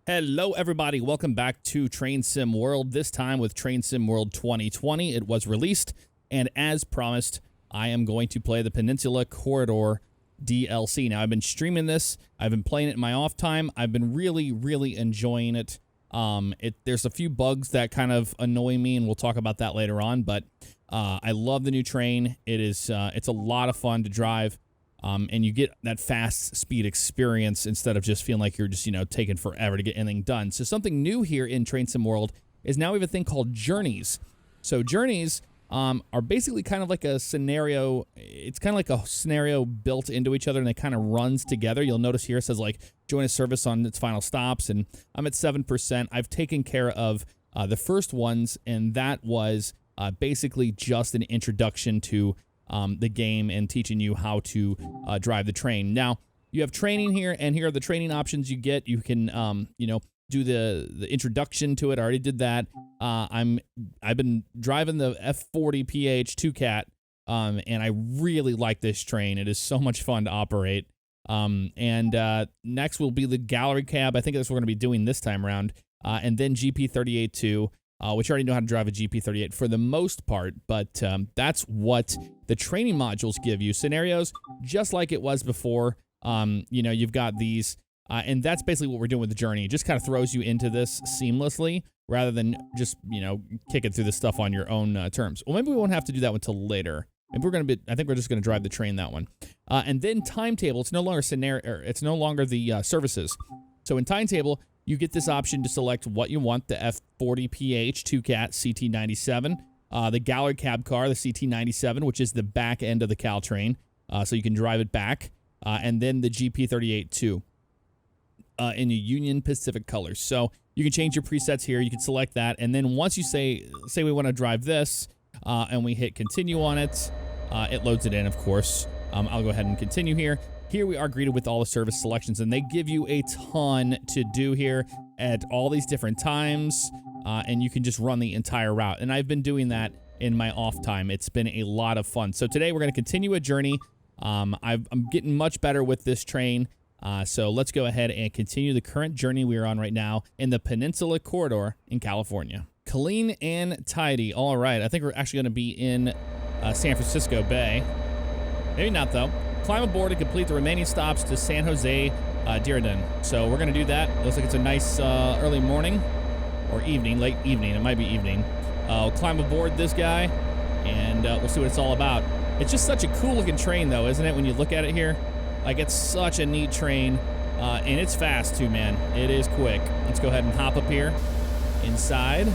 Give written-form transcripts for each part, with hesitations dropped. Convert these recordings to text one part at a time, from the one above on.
Hello, everybody. Welcome back to Train Sim World, this time with Train Sim World 2020. It was released, and as promised, I am going to play the Peninsula Corridor DLC. Now, I've been streaming this. I've been playing it in my off time. I've been really enjoying it. There's a few bugs that kind of annoy me, and we'll talk about that later on, but I love the new train. It's a lot of fun to drive. And you get that fast speed experience instead of just feeling like you're just, taking forever to get anything done. So something new here in Train Sim World is now we have a thing called journeys. So journeys are basically kind of like a scenario. It's kind of like a scenario built into each other, and it kind of runs together. You'll notice here it says like join a service on its final stops, and I'm at 7%. I've taken care of the first ones, and that was basically just an introduction to the game and teaching you how to drive the train. Now, you have training here, and here are the training options you get. You can, do the introduction to it. I already did that. I've been driving the F40PH 2CAT, and I really like this train. It is so much fun to operate. Next will be the gallery cab. I think that's what we're going to be doing this time around. And then GP38 too. Which I already know how to drive a GP38 for the most part, but that's what the training modules give you. Scenarios, just like it was before. You've got these, and that's basically what we're doing with the journey. It just kind of throws you into this seamlessly, rather than just, kicking through the stuff on your own terms. Well, maybe we won't have to do that one until later. Maybe I think we're just going to drive the train that one. And then timetable, it's no longer it's no longer the services. So in timetable, you get this option to select what you want, the F40PH 2CAT CT97, the gallery cab car, the CT97, which is the back end of the Caltrain, so you can drive it back, and then the GP38 too, in the Union Pacific colors. So you can change your presets here, you can select that, and then once you say we want to drive this, and we hit continue on it, it loads it in, of course. I'll go ahead and continue here. Here we are greeted with all the service selections, and they give you a ton to do here at all these different times, and you can just run the entire route. And I've been doing that in my off time. It's been a lot of fun. So today we're going to continue a journey. I'm getting much better with this train, so let's go ahead and continue the current journey we are on right now in the Peninsula Corridor in California. Clean and tidy. All right, I think we're actually going to be in San Francisco Bay. Maybe not, though. Climb aboard and complete the remaining stops to San Jose Diridon. So we're going to do that. Looks like it's a nice early morning or evening, late evening. It might be evening. We'll climb aboard this guy, and we'll see what it's all about. It's just such a cool looking train, though, isn't it, when you look at it here? Like, it's such a neat train, and it's fast, too, man. It is quick. Let's go ahead and hop up here inside.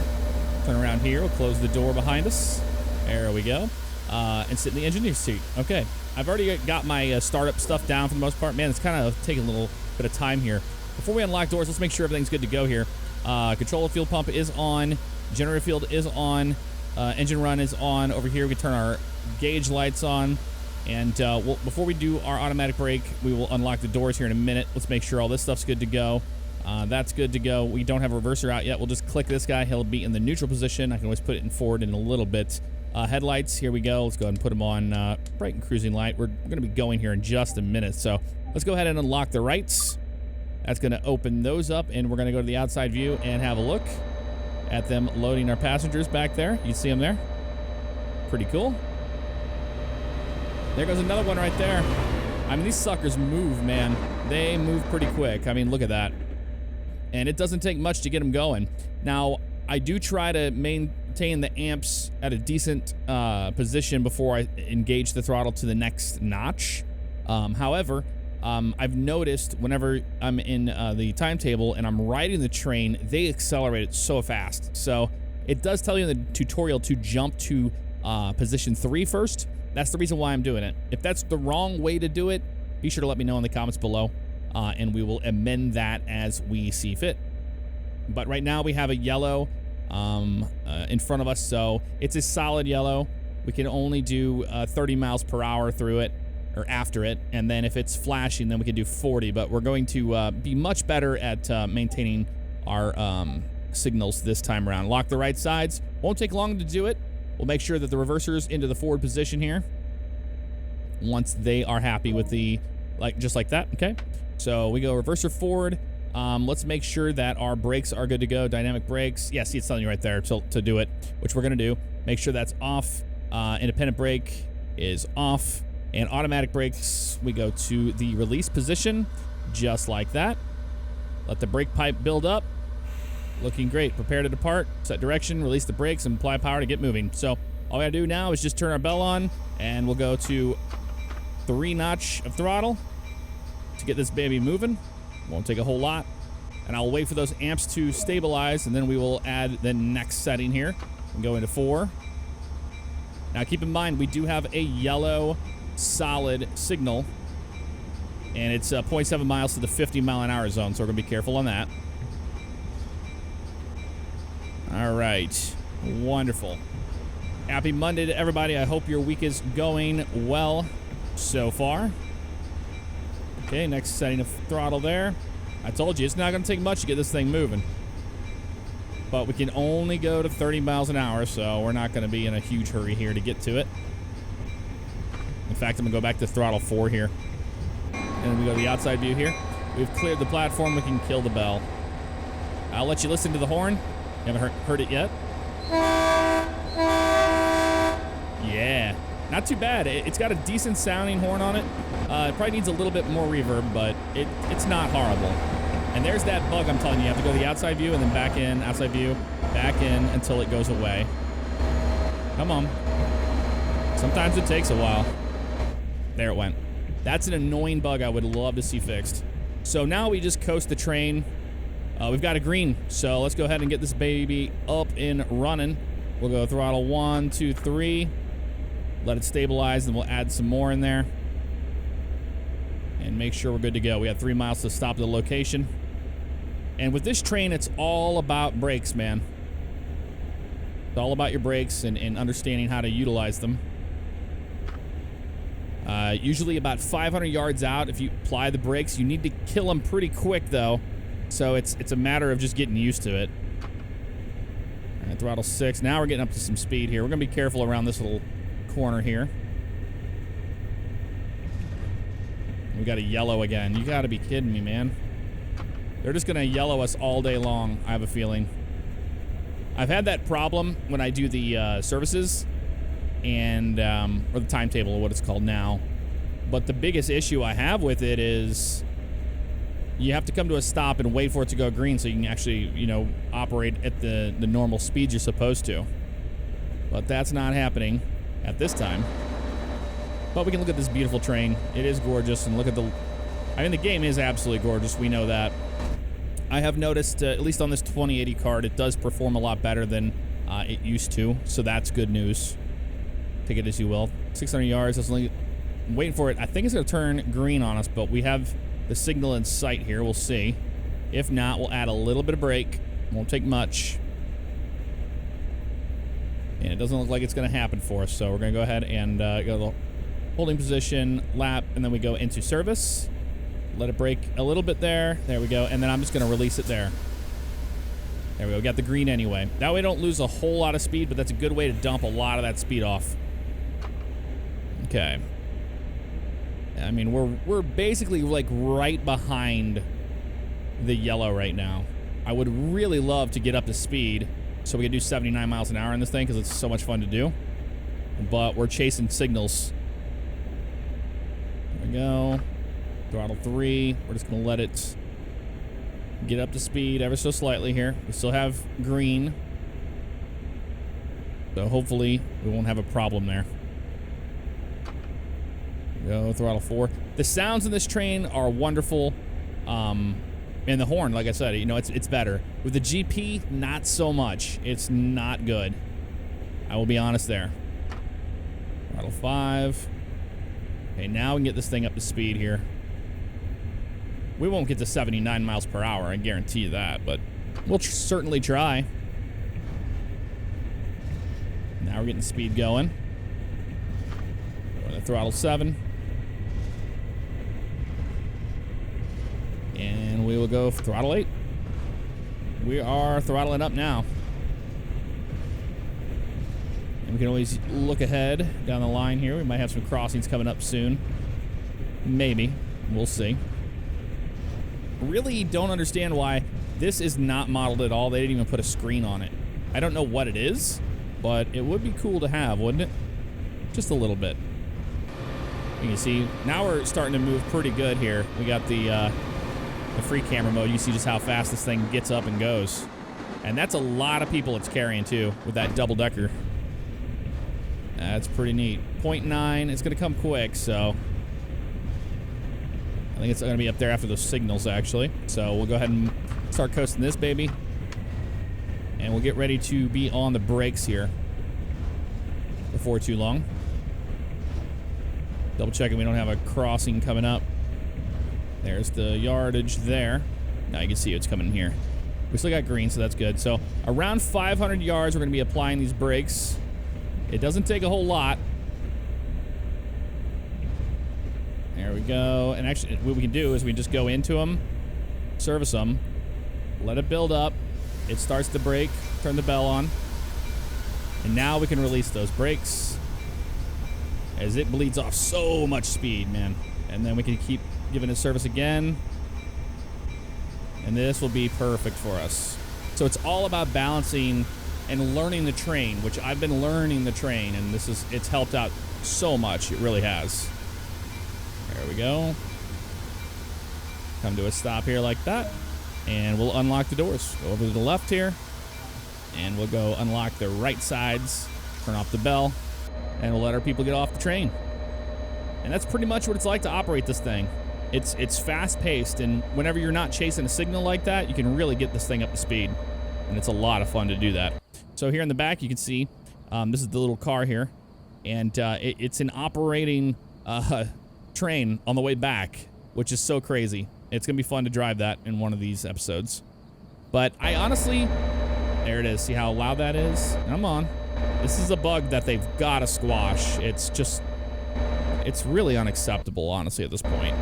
Turn around here. We'll close the door behind us. There we go. And sit in the engineer's seat. Okay. I've already got my startup stuff down for the most part. Man, it's kind of taking a little bit of time here. Before we unlock doors, let's make sure everything's good to go here. Control of fuel pump is on. Generator field is on. Engine run is on. Over here, we can turn our gauge lights on. And before we do our automatic brake, we will unlock the doors here in a minute. Let's make sure all this stuff's good to go. That's good to go. We don't have a reverser out yet. We'll just click this guy. He'll be in the neutral position. I can always put it in forward in a little bit. Headlights, here we go. Let's go ahead and put them on bright and cruising light. We're going to be going here in just a minute. So let's go ahead and unlock the rights. That's going to open those up, and we're going to go to the outside view and have a look at them loading our passengers back there. You see them there? Pretty cool. There goes another one right there. I mean, these suckers move, man. They move pretty quick. I mean, look at that. And it doesn't take much to get them going. Now, I do try to maintain the amps at a decent position before I engage the throttle to the next notch. However, I've noticed whenever I'm in the timetable and I'm riding the train, they accelerate it so fast. So it does tell you in the tutorial to jump to position 3 first. That's the reason why I'm doing it. If that's the wrong way to do it, be sure to let me know in the comments below, and we will amend that as we see fit. But right now we have a yellow in front of us, so it's a solid yellow. We can only do 30 miles per hour through it, or after it, and then if it's flashing, then we can do 40, but we're going to be much better at maintaining our signals this time around. Lock the right sides. Won't take long to do it. We'll make sure that the reverser's into the forward position here once they are happy with the, just like that, okay? So we go reverser forward, let's make sure that our brakes are good to go. Dynamic brakes. Yeah, see, it's telling you right there to do it, which we're going to do. Make sure that's off. Independent brake is off. And automatic brakes, we go to the release position, just like that. Let the brake pipe build up. Looking great. Prepare to depart. Set direction, release the brakes, and apply power to get moving. So all we gotta do now is just turn our bell on, and we'll go to 3 notch of throttle to get this baby moving. Won't take a whole lot. And I'll wait for those amps to stabilize, and then we will add the next setting here and go into 4. Now keep in mind, we do have a yellow solid signal, and it's 0.7 miles to the 50-mile-an-hour zone, so we're gonna be careful on that. All right, wonderful. Happy Monday to everybody. I hope your week is going well so far. Okay, next setting of throttle there. I told you, it's not gonna take much to get this thing moving, but we can only go to 30 miles an hour, so we're not gonna be in a huge hurry here to get to it. In fact, I'm gonna go back to throttle 4 here. And then we go to the outside view here. We've cleared the platform, we can kill the bell. I'll let you listen to the horn. You haven't heard it yet? Yeah, not too bad. It's got a decent sounding horn on it. It probably needs a little bit more reverb, but it's not horrible. And there's that bug I'm telling you. You have to go to the outside view and then back in, outside view, back in until it goes away. Come on. Sometimes it takes a while. There it went. That's an annoying bug I would love to see fixed. So now we just coast the train. We've got a green, so let's go ahead and get this baby up and running. We'll go throttle 1, 2, 3. Let it stabilize, and we'll add some more in there. And make sure we're good to go. We have 3 miles to stop at the location. And with this train, it's all about brakes, man. It's all about your brakes and understanding how to utilize them. Usually about 500 yards out, if you apply the brakes, you need to kill them pretty quick, though. So it's a matter of just getting used to it. All right, throttle 6. Now we're getting up to some speed here. We're going to be careful around this little corner here. We got a yellow again. You got to be kidding me, man. They're just going to yellow us all day long, I have a feeling. I've had that problem when I do the services and or the timetable, or what it's called now. But the biggest issue I have with it is you have to come to a stop and wait for it to go green so you can actually, you know, operate at the normal speed you're supposed to. But that's not happening at this time. But we can look at this beautiful train. It is gorgeous, and look at I mean, the game is absolutely gorgeous. We know that. I have noticed, at least on this 2080 card, it does perform a lot better than it used to, so that's good news. Take it as you will. 600 yards. I'm waiting for it. I think it's going to turn green on us, but we have the signal in sight here. We'll see. If not, we'll add a little bit of brake. Won't take much. And it doesn't look like it's going to happen for us, so we're going to go ahead and go to the holding position, lap, and then we go into service. Let it brake a little bit there. There we go. And then I'm just going to release it there. There we go. Got the green anyway. That way I don't lose a whole lot of speed, but that's a good way to dump a lot of that speed off. Okay. I mean, we're basically like right behind the yellow right now. I would really love to get up to speed so we can do 79 miles an hour in this thing because it's so much fun to do. But we're chasing signals. There we go. Throttle 3. We're just going to let it get up to speed ever so slightly here. We still have green. So hopefully we won't have a problem there. Go throttle 4. The sounds in this train are wonderful. And the horn, like I said, you know, it's better. With the GP, not so much. It's not good. I will be honest there. Throttle 5. Okay, now we can get this thing up to speed here. We won't get to 79 miles per hour, I guarantee you that, but we'll certainly try. Now we're getting speed going. Go to throttle 7. And we will go for throttle 8. We are throttling up now. And we can always look ahead down the line here. We might have some crossings coming up soon. Maybe. We'll see. really don't understand why this is not modeled at all. They didn't even put a screen on it. I don't know what it is, but it would be cool to have, wouldn't it? Just a little bit. You can see, now we're starting to move pretty good here. We got the free camera mode. You see just how fast this thing gets up and goes. And that's a lot of people it's carrying, too, with that double-decker. That's pretty neat. 0.9, it's going to come quick, so... I think it's going to be up there after those signals, actually. So we'll go ahead and start coasting this baby. And we'll get ready to be on the brakes here before too long. Double checking we don't have a crossing coming up. There's the yardage there. Now you can see it's coming here. We still got green, so that's good. So around 500 yards, we're going to be applying these brakes. It doesn't take a whole lot. There we go. And actually, what we can do is we just go into them, service them, let it build up. It starts to brake, turn the bell on. And now we can release those brakes as it bleeds off so much speed, man. And then we can keep giving it service again. And this will be perfect for us. So it's all about balancing and learning the train, which I've been learning the train, and it's helped out so much. It really has. There we go. Come to a stop here like that. And we'll unlock the doors. Go over to the left here. And we'll go unlock the right sides. Turn off the bell. And we'll let our people get off the train. And that's pretty much what it's like to operate this thing. It's fast-paced, and whenever you're not chasing a signal like that, you can really get this thing up to speed. And it's a lot of fun to do that. So here in the back, you can see, this is the little car here. And it's an operating train on the way back, which is so crazy. It's going to be fun to drive that in one of these episodes. But I honestly... There it is. See how loud that is? Come on. This is a bug that they've got to squash. It's just... It's really unacceptable, honestly, at this point.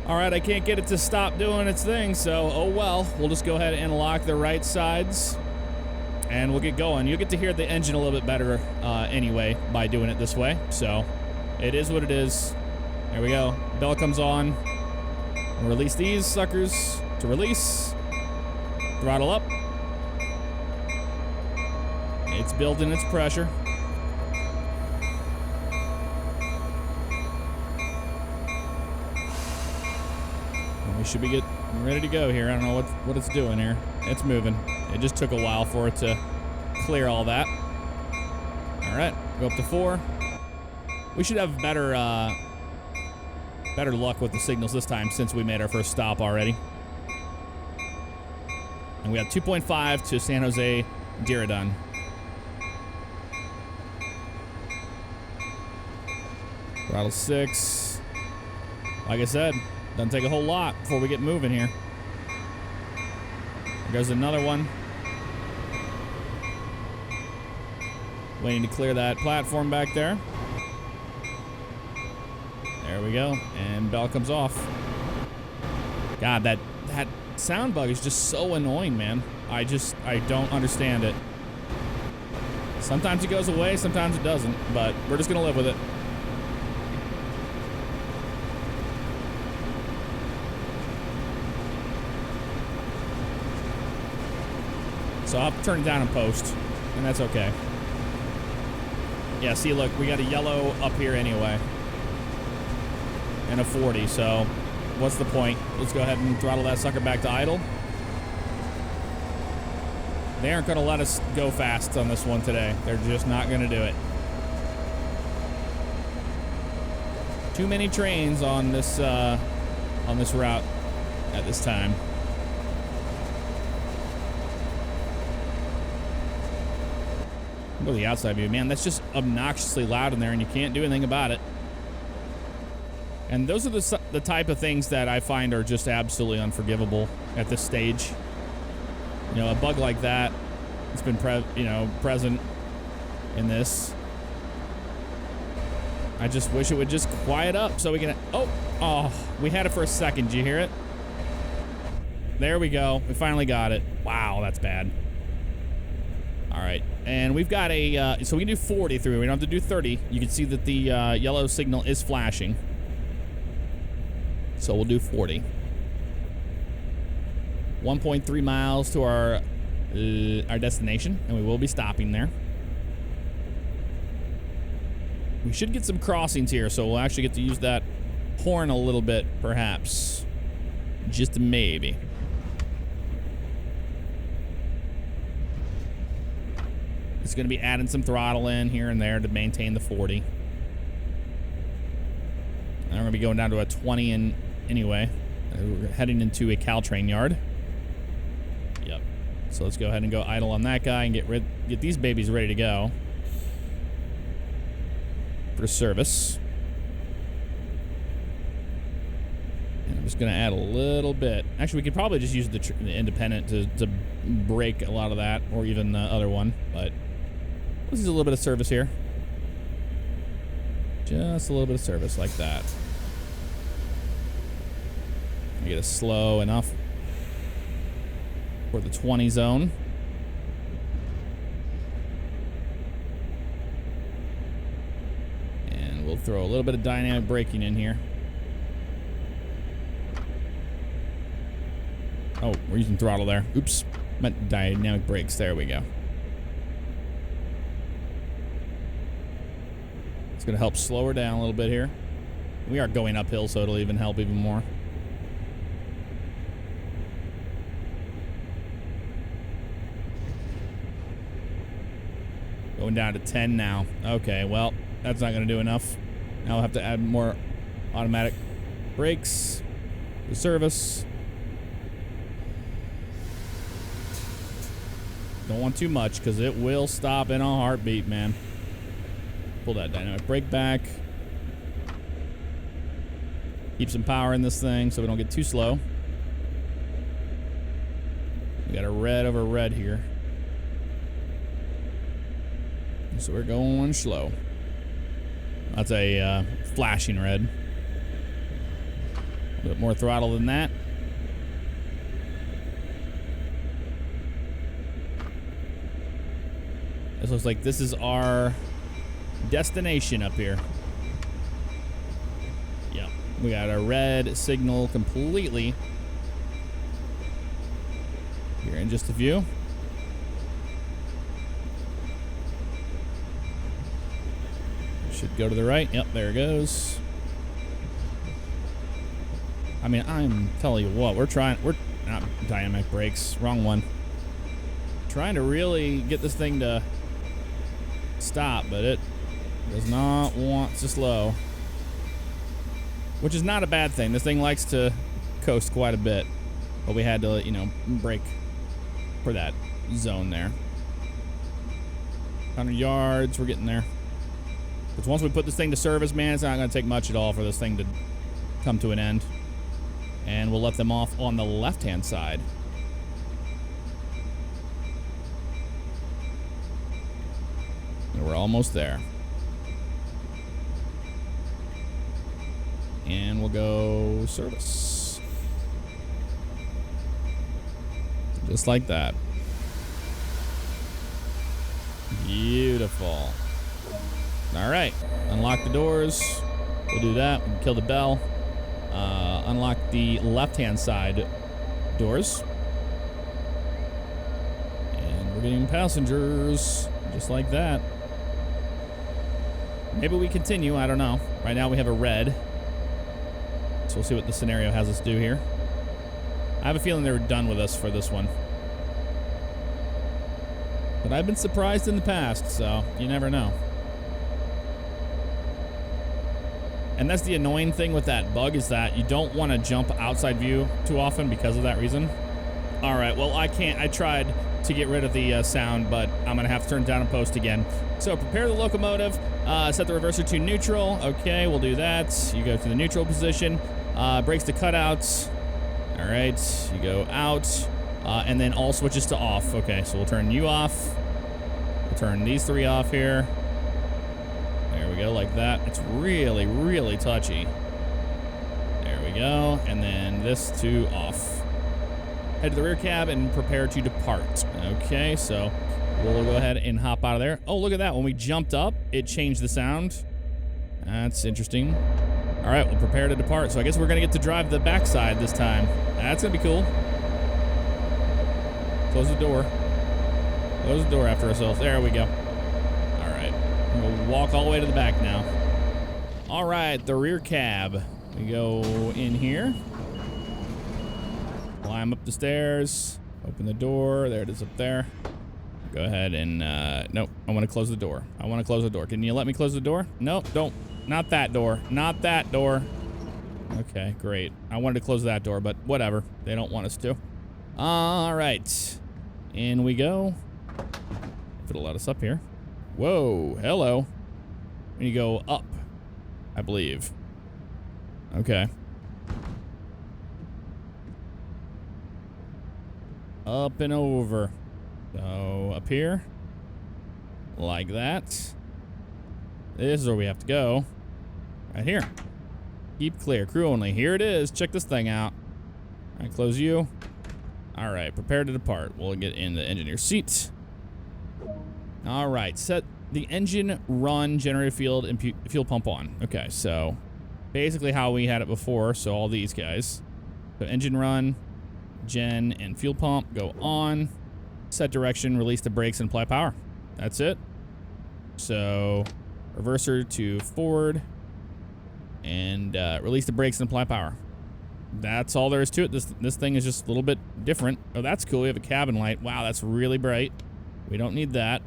Alright, I can't get it to stop doing its thing, so oh well. We'll just go ahead and lock the right sides. And we'll get going. You'll get to hear the engine a little bit better anyway by doing it this way. So, it is what it is. There we go. Bell comes on. We'll release these suckers to release. Throttle up. It's building its pressure. We should be getting ready to go here. I don't know what it's doing here. It's moving. It just took a while for it to clear all that. All right, go up to 4. We should have better luck with the signals this time since we made our first stop already. And we got 2.5 to San Jose Diridon. Throttle 6. Like I said, doesn't take a whole lot before we get moving here. There goes another one. Waiting to clear that platform back there. There we go. And bell comes off. God, that sound bug is just so annoying, man. I don't understand it. Sometimes it goes away, sometimes it doesn't, but we're just gonna live with it. So I'll have to turn it down in post, and that's okay. Yeah, see, look, we got a yellow up here anyway. And a 40, so what's the point? Let's go ahead and throttle that sucker back to idle. They aren't going to let us go fast on this one today. They're just not going to do it. Too many trains on this route at this time. Go to the outside view. Man, that's just obnoxiously loud in there, and you can't do anything about it. And those are the type of things that I find are just absolutely unforgivable at this stage. You know, a bug like that, it's been present in this. I just wish it would just quiet up so we can... Oh, we had it for a second. Did you hear it? There we go. We finally got it. Wow, that's bad. All right, and we've got a, so we can do 40 through. We don't have to do 30. You can see that the yellow signal is flashing. So we'll do 40. 1.3 miles to our destination, and we will be stopping there. We should get some crossings here, so we'll actually get to use that horn a little bit, perhaps. Just maybe. It's going to be adding some throttle in here and there to maintain the 40. And we're going to be going down to a 20 in anyway. We're heading into a Caltrain yard. Yep. So let's go ahead and go idle on that guy and get these babies ready to go for service. And I'm just going to add a little bit. Actually, we could probably just use the independent to break a lot of that, or even the other one, but let's use a little bit of service here. Just a little bit of service like that. Get it slow enough for the 20 zone. And we'll throw a little bit of dynamic braking in here. Oh, we're using throttle there. Oops. Meant dynamic brakes. There we go. It's going to help slow her down a little bit here. We are going uphill, so it'll even help even more. Going down to 10 now. Okay, well, that's not going to do enough. Now we'll have to add more automatic brakes for service. Don't want too much because it will stop in a heartbeat, man. Pull that dynamic brake back. Keep some power in this thing so we don't get too slow. We got a red over red here. So we're going slow. That's a flashing red. A bit more throttle than that. This looks like this is our destination up here. Yep. We got a red signal completely. Here in just a few. Should go to the right. Yep, there it goes. I mean, I'm telling you what, we're not dynamic brakes, wrong one. Trying to really get this thing to stop, but it does not want to slow. Which is not a bad thing. This thing likes to coast quite a bit. But we had to, brake for that zone there. 100 yards, we're getting there. Because once we put this thing to service, man, it's not going to take much at all for this thing to come to an end. And we'll let them off on the left-hand side. And we're almost there. And we'll go service. Just like that. Beautiful. All right, unlock the doors. We'll do that. We can kill the bell. Unlock the left-hand side doors. And we're getting passengers just like that. Maybe we continue. I don't know. Right now we have a red. So we'll see what the scenario has us do here. I have a feeling they were done with us for this one. But I've been surprised in the past, so you never know. And that's the annoying thing with that bug, is that you don't want to jump outside view too often because of that reason. All right, well, I can't. I tried to get rid of the sound, but I'm going to have to turn it down and post again. So prepare the locomotive, set the reverser to neutral. Okay, we'll do that. You go to the neutral position, brakes to cutouts. All right, you go out, and then all switches to off. Okay, so we'll turn you off. We'll turn these three off here. There we go, like that. It's really, really touchy. There we go. And then this to off. Head to the rear cab and prepare to depart. Okay, so we'll go ahead and hop out of there. Oh, look at that. When we jumped up, it changed the sound. That's interesting. All right, we'll prepare to depart. So I guess we're going to get to drive the backside this time. That's going to be cool. Close the door. Close the door after ourselves. There we go. All right. We'll walk all the way to the back now. All right, the rear cab. We go in here. Climb up the stairs. Open the door. There it is up there. Go ahead and, nope. I want to close the door. I want to close the door. Can you let me close the door? Nope, don't. Not that door. Not that door. Okay, great. I wanted to close that door, but whatever. They don't want us to. All right. In we go. If it'll let us up here. Whoa, hello. We need to go up, I believe. Okay. Up and over. So, up here. Like that. This is where we have to go. Right here. Keep clear. Crew only. Here it is. Check this thing out. All right, close you. All right, prepare to depart. We'll get in the engineer's seat. All right, set the engine, run, generator field, and fuel pump on. Okay, so basically how we had it before. So all these guys. So engine run, gen, and fuel pump go on. Set direction, release the brakes, and apply power. That's it. So reverser to forward, and release the brakes and apply power. That's all there is to it. This thing is just a little bit different. Oh, that's cool. We have a cabin light. Wow, that's really bright. We don't need that.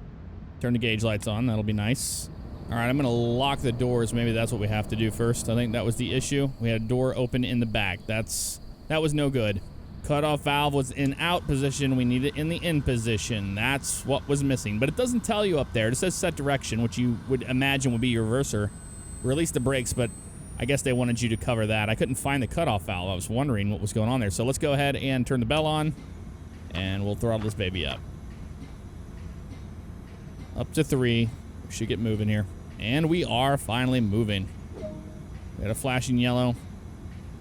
Turn the gauge lights on. That'll be nice. All right, I'm going to lock the doors. Maybe that's what we have to do first. I think that was the issue. We had a door open in the back. That was no good. Cutoff valve was in out position. We need it in the in position. That's what was missing. But it doesn't tell you up there. It says set direction, which you would imagine would be your reverser. Release the brakes, but I guess they wanted you to cover that. I couldn't find the cutoff valve. I was wondering what was going on there. So let's go ahead and turn the bell on, and we'll throttle this baby up. Up to 3. We should get moving here. And we are finally moving. We had a flashing yellow,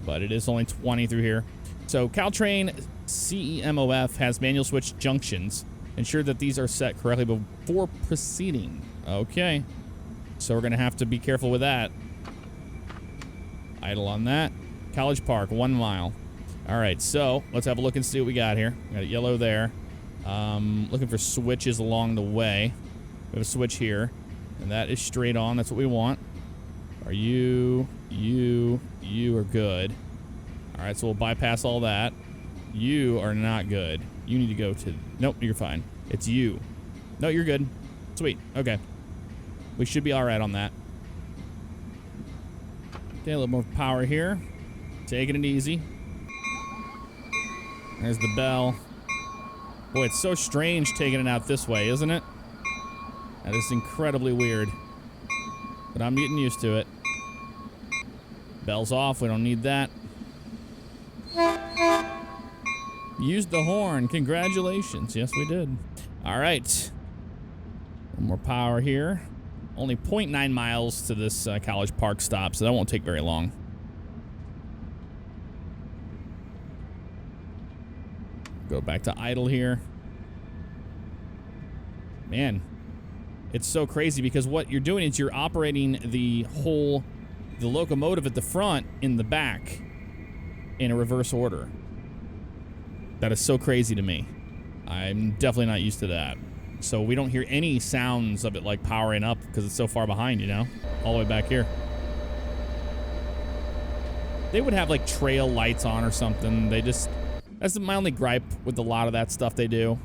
but it is only 20 through here. So Caltrain CEMOF has manual switch junctions. Ensure that these are set correctly before proceeding. Okay. So we're going to have to be careful with that. Idle on that. College Park, 1 mile. All right, so let's have a look and see what we got here. We got a yellow there. Looking for switches along the way. We have a switch here, and that is straight on. That's what we want. Are you are good. All right, so we'll bypass all that. You are not good. You need to go to... Nope, you're fine. It's you. No, you're good. Sweet. Okay. We should be all right on that. Okay, a little more power here. Taking it easy. There's the bell. Boy, it's so strange taking it out this way, isn't it? That is incredibly weird. But I'm getting used to it. Bell's off. We don't need that. Used the horn. Congratulations. Yes, we did. All right. One more power here. Only 0.9 miles to this College Park stop, so that won't take very long. Go back to idle here. Man, it's so crazy because what you're doing is you're operating the locomotive at the front in the back in a reverse order. That is so crazy to me. I'm definitely not used to that. So we don't hear any sounds of it like powering up because it's so far behind, you know? All the way back here. They would have like trail lights on or something. That's my only gripe with a lot of that stuff they do.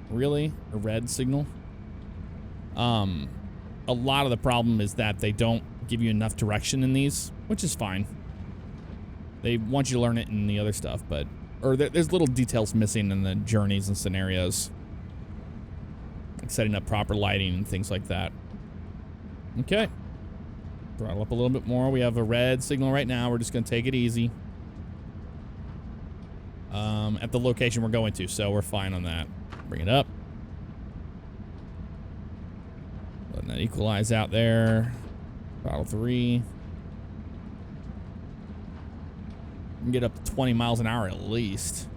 Really? A red signal? A lot of the problem is that they don't give you enough direction in these, which is fine. They want you to learn it in the other stuff, but... Or there's little details missing in the journeys and scenarios. Like setting up proper lighting and things like that. Okay. Throttle up a little bit more. We have a red signal right now. We're just going to take it easy. At the location we're going to, so we're fine on that. Bring it up. Letting that equalize out there. Throttle 3. We can get up to 20 miles an hour at least.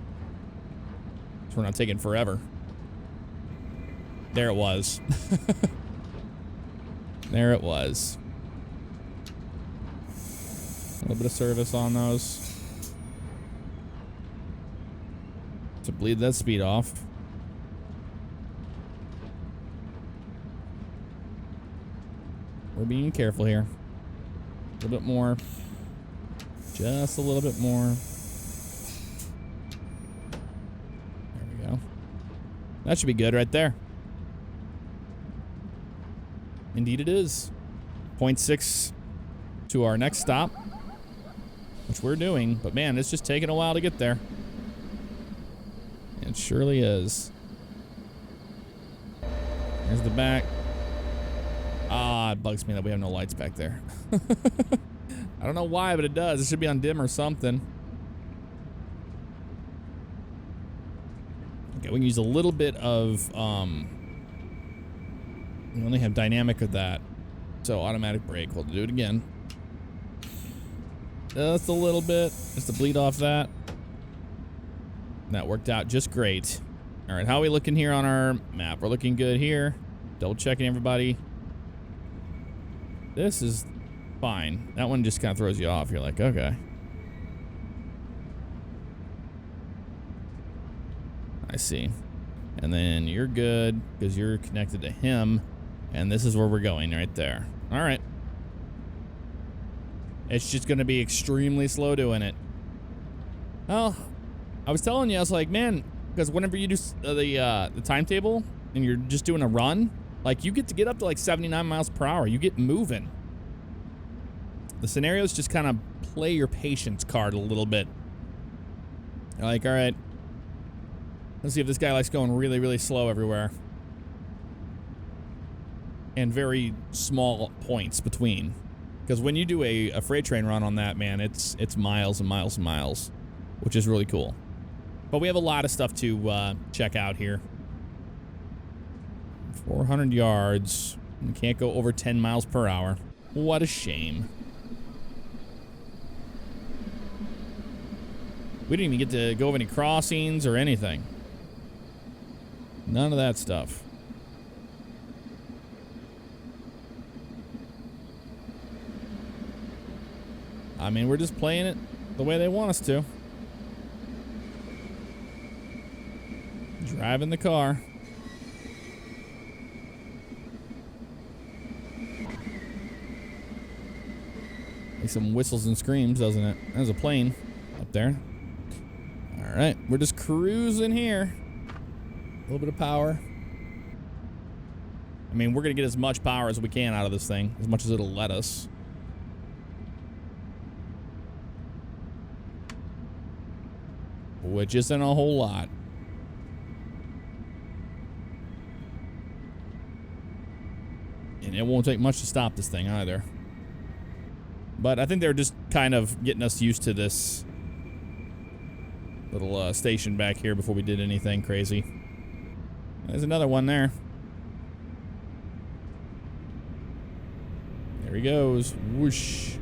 So we're not taking forever. There it was. There it was. A little bit of service on those. To bleed that speed off. We're being careful here. A little bit more. Just a little bit more. There we go. That should be good right there. Indeed it is. 0.6 to our next stop, which we're doing. But man, it's just taking a while to get there. It surely is. There's the back. Ah, it bugs me that we have no lights back there. I don't know why, but it does. It should be on dim or something. Okay, we can use a little bit of, we only have dynamic of that. So automatic brake, we'll do it again. Just a little bit, just to bleed off that. That worked out just great. All right, how are we looking here on our map? We're looking good here. Double checking everybody. This is fine. That one just kind of throws you off. You're like, okay. I see. And then you're good because you're connected to him. And this is where we're going right there. All right. It's just going to be extremely slow doing it. Well, I was telling you, I was like, man, because whenever you do the timetable and you're just doing a run, like you get up to like 79 miles per hour. You get moving. The scenarios just kind of play your patience card a little bit. You're like, all right, let's see if this guy likes going really, really slow everywhere. And very small points between. Because when you do a freight train run on that, man, it's miles and miles and miles, which is really cool. But we have a lot of stuff to check out here. 400 yards. We can't go over 10 miles per hour. What a shame. We didn't even get to go over any crossings or anything. None of that stuff. I mean, we're just playing it the way they want us to. Driving the car. Makes some whistles and screams, doesn't it? There's a plane up there. All right, we're just cruising here. A little bit of power. I mean, we're going to get as much power as we can out of this thing, as much as it'll let us. Which isn't a whole lot. And it won't take much to stop this thing either. But I think they're just kind of getting us used to this little station back here before we did anything crazy. There's another one there. There he goes. Whoosh.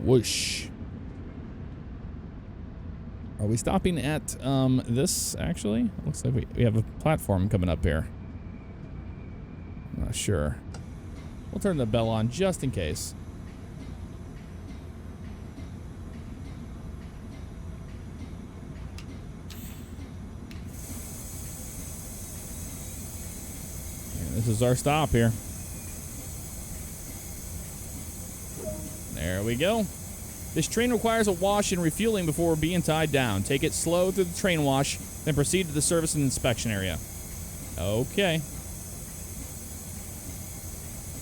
Whoosh. Are we stopping at this, actually? Looks like we have a platform coming up here. I'm not sure. We'll turn the bell on just in case. And this is our stop here. There we go. This train requires a wash and refueling before being tied down. Take it slow through the train wash, then proceed to the service and inspection area. Okay.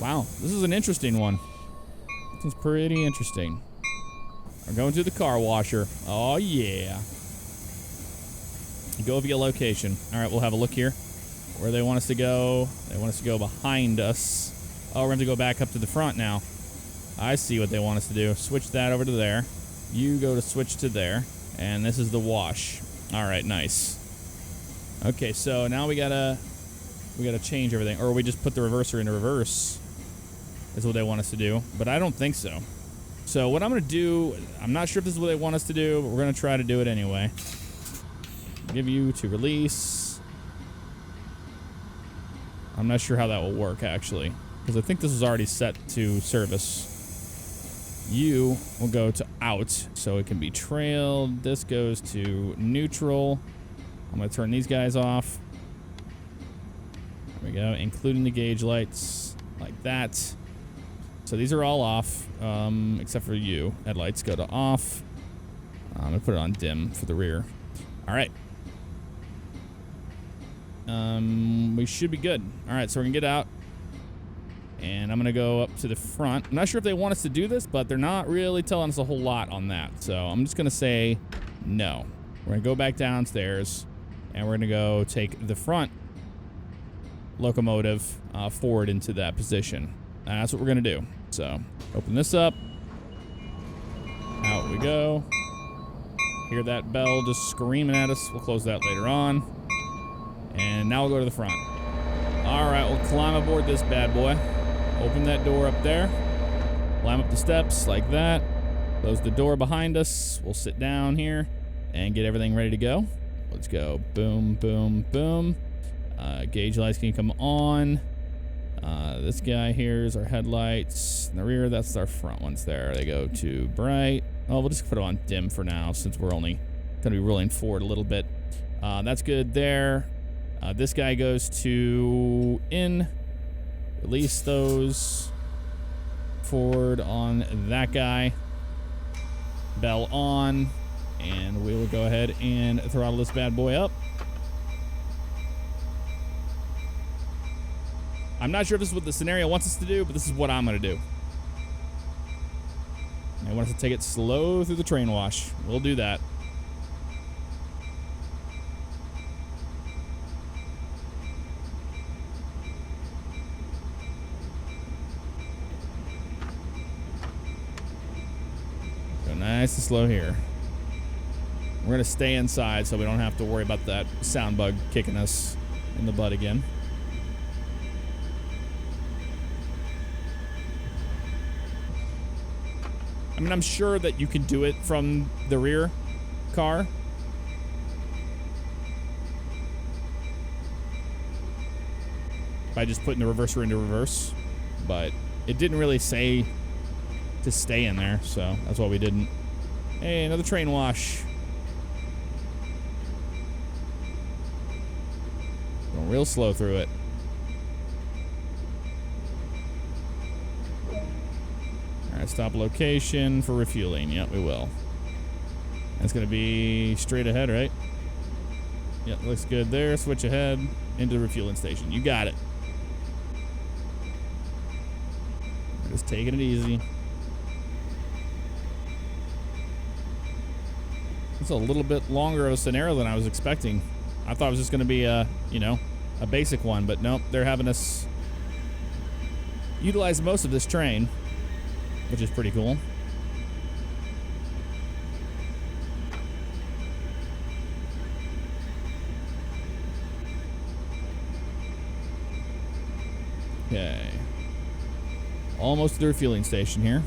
Wow, this is an interesting one. This is pretty interesting. We're going to the car washer. Oh, yeah. Go via location. All right, we'll have a look here. Where they want us to go. They want us to go behind us. Oh, we're going to go back up to the front now. I see what they want us to do. Switch that over to there. You go to switch to there. And this is the wash. All right, nice. Okay, so now we gotta change everything. Or we just put the reverser into reverse. Is what they want us to do. But I don't think so. So what I'm going to do, I'm not sure if this is what they want us to do, but we're going to try to do it anyway. Give you to release. I'm not sure how that will work, actually. Because I think this is already set to service. You will go to out, so it can be trailed. This goes to neutral. I'm going to turn these guys off. There we go, including the gauge lights, like that. So these are all off, except for you. Headlights go to off. I'm gonna put it on dim for the rear. All right. We should be good. All right, so we're gonna get out. And I'm gonna go up to the front. I'm not sure if they want us to do this, but they're not really telling us a whole lot on that. So I'm just gonna say no. We're gonna go back downstairs and we're gonna go take the front locomotive forward into that position. And that's what we're gonna do. So open this up. Out we go. Hear that bell just screaming at us. We'll close that later on. And now we'll go to the front. All right, we'll climb aboard this bad boy. Open that door up there. Climb up the steps like that. Close the door behind us. We'll sit down here and get everything ready to go. Let's go. Boom, boom, boom. Gauge lights can come on. This guy here is our headlights. In the rear, that's our front ones there. They go to bright. Oh, we'll just put it on dim for now since we're only going to be rolling forward a little bit. That's good there. This guy goes to in. Release those. Forward on that guy. Bell on. And we will go ahead and throttle this bad boy up. I'm not sure if this is what the scenario wants us to do, but this is what I'm going to do. I want us to take it slow through the train wash. We'll do that. Go nice and slow here. We're going to stay inside so we don't have to worry about that sound bug kicking us in the butt again. I mean, I'm sure that you can do it from the rear car. By just putting the reverser into reverse. But it didn't really say to stay in there, so that's why we didn't. Hey, another train wash. Going real slow through it. Alright, stop location for refueling. Yep, we will. That's going to be straight ahead, right? Yep, looks good there. Switch ahead into the refueling station. You got it. Just taking it easy. It's a little bit longer of a scenario than I was expecting. I thought it was just going to be a, a basic one, but nope, they're having us utilize most of this train, which is pretty cool. Okay. Almost to the refueling station here.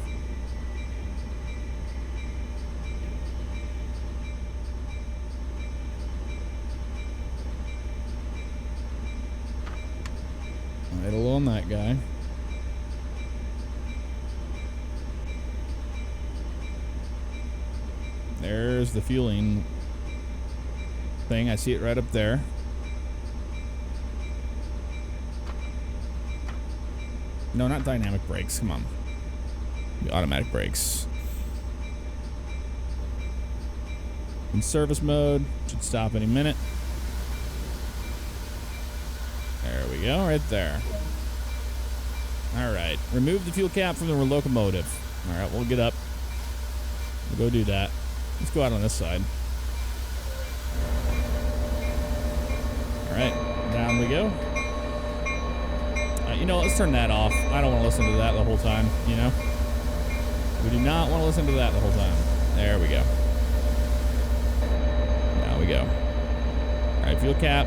Idle on that guy. There's the fueling thing. I see it right up there. No, not dynamic brakes. Come on. The automatic brakes. In service mode. Should stop any minute. There we go, right there. Alright. Remove the fuel cap from the locomotive. Alright, we'll get up. We'll go do that. Let's go out on this side. Alright, down we go. Let's turn that off. I don't want to listen to that the whole time, We do not want to listen to that the whole time. There we go. Now we go. Alright, fuel cap.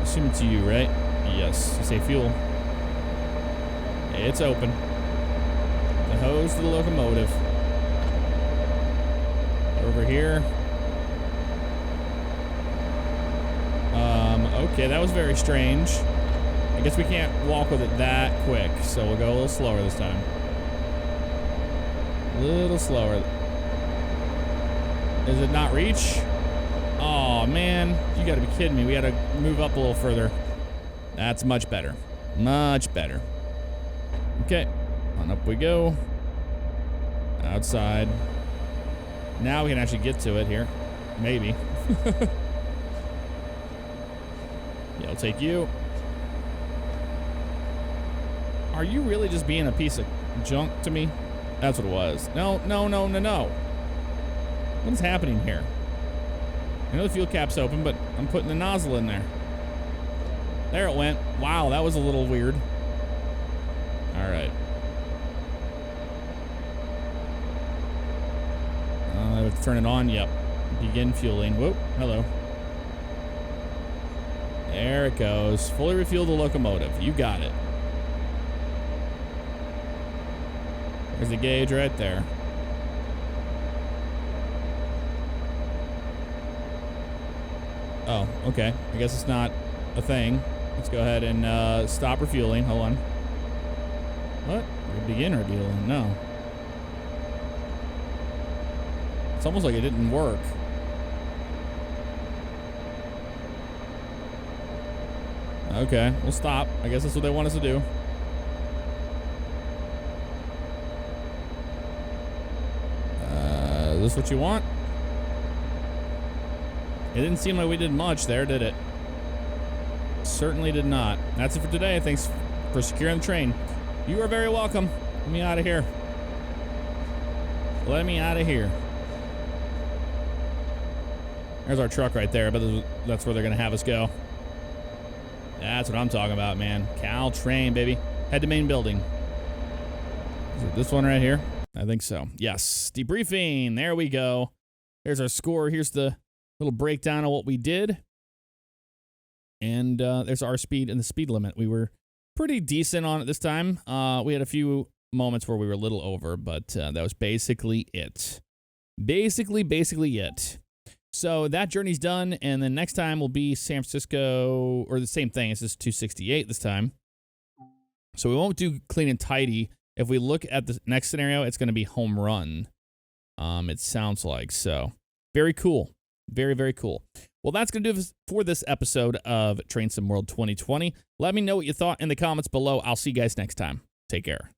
Assume it's you, right? Yes. You say fuel. It's open. The hose to the locomotive. Over here. Okay, that was very strange. I guess we can't walk with it that quick, so we'll go a little slower this time. A little slower. Does it not reach? Oh, man. You gotta be kidding me. We gotta move up a little further. That's much better. Much better. Okay. On up we go. Outside. Now we can actually get to it here. Maybe. Yeah, I'll take you. Are you really just being a piece of junk to me? That's what it was. No, no, no, no, no. What is happening here? I know the fuel cap's open, but I'm putting the nozzle in there. There it went. Wow, that was a little weird. All right. I have to turn it on. Yep. Begin fueling. Whoop. Hello. There it goes. Fully refuel the locomotive. You got it. There's the gauge right there. Oh, okay. I guess it's not a thing. Let's go ahead and stop refueling. Hold on. What? Begin refueling? No. It's almost like it didn't work. Okay, we'll stop. I guess that's what they want us to do. Is this what you want? It didn't seem like we did much there, did it? Certainly did not. That's it for today. Thanks for securing the train. You are very welcome. Let me out of here. Let me out of here. There's our truck right there, but that's where they're going to have us go. That's what I'm talking about, man. Caltrain, baby. Head to main building. Is it this one right here? I think so. Yes. Debriefing. There we go. Here's our score. Here's the little breakdown of what we did. And there's our speed and the speed limit. We were pretty decent on it this time. We had a few moments where we were a little over, but that was basically it. Basically it. So that journey's done, and then next time will be San Francisco, or the same thing. It's just 268 this time. So we won't do clean and tidy. If we look at the next scenario, it's going to be home run. It sounds like so. Very cool. Very, very cool. Well, that's going to do it for this episode of Train Sim World 2020. Let me know what you thought in the comments below. I'll see you guys next time. Take care.